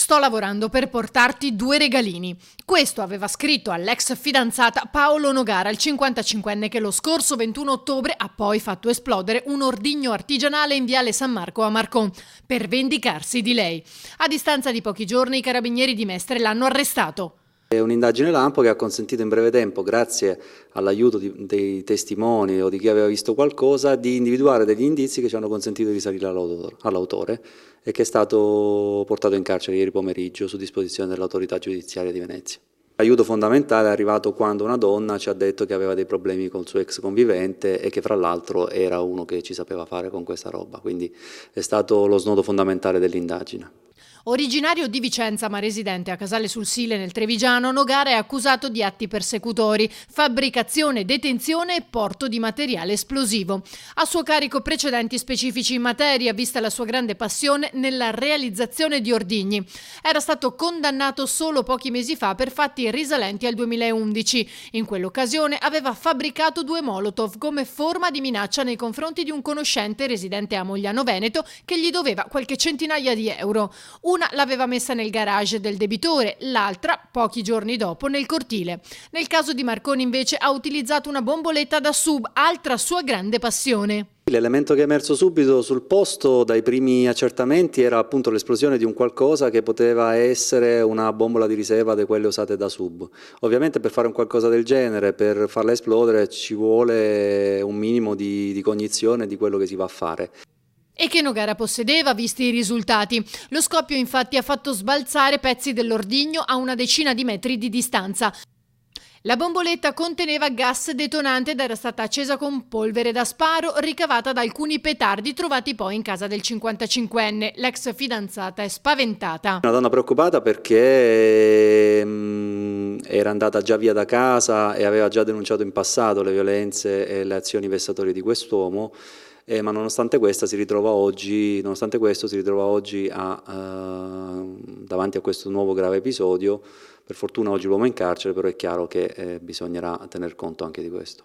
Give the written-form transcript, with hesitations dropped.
Sto lavorando per portarti 2 regalini. Questo aveva scritto all'ex fidanzata Paolo Nogara, il 55enne che lo scorso 21 ottobre ha poi fatto esplodere un ordigno artigianale in viale San Marco a Marcon per vendicarsi di lei. A distanza di pochi giorni i carabinieri di Mestre l'hanno arrestato. È un'indagine lampo che ha consentito in breve tempo, grazie all'aiuto dei testimoni o di chi aveva visto qualcosa, di individuare degli indizi che ci hanno consentito di risalire all'autore e che è stato portato in carcere ieri pomeriggio su disposizione dell'autorità giudiziaria di Venezia. L'aiuto fondamentale è arrivato quando una donna ci ha detto che aveva dei problemi col suo ex convivente e che fra l'altro era uno che ci sapeva fare con questa roba, quindi è stato lo snodo fondamentale dell'indagine. Originario di Vicenza ma residente a Casale sul Sile nel Trevigiano, Nogara è accusato di atti persecutori, fabbricazione, detenzione e porto di materiale esplosivo. A suo carico precedenti specifici in materia, vista la sua grande passione nella realizzazione di ordigni. Era stato condannato solo pochi mesi fa per fatti risalenti al 2011. In quell'occasione aveva fabbricato 2 Molotov come forma di minaccia nei confronti di un conoscente residente a Mogliano Veneto che gli doveva qualche centinaia di euro. Una l'aveva messa nel garage del debitore, l'altra, pochi giorni dopo, nel cortile. Nel caso di Marconi invece ha utilizzato una bomboletta da sub, altra sua grande passione. L'elemento che è emerso subito sul posto dai primi accertamenti era appunto l'esplosione di un qualcosa che poteva essere una bombola di riserva di quelle usate da sub. Ovviamente per fare un qualcosa del genere, per farla esplodere, ci vuole un minimo di cognizione di quello che si va a fare. E che Nogara possedeva, visti i risultati. Lo scoppio infatti ha fatto sbalzare pezzi dell'ordigno a una decina di metri di distanza. La bomboletta conteneva gas detonante ed era stata accesa con polvere da sparo ricavata da alcuni petardi trovati poi in casa del 55enne. L'ex fidanzata è spaventata. Una donna preoccupata perché era andata già via da casa e aveva già denunciato in passato le violenze e le azioni vessatorie di quest'uomo. Ma nonostante questo si ritrova oggi davanti a questo nuovo grave episodio. Per fortuna oggi l'uomo è in carcere, però è chiaro che bisognerà tener conto anche di questo.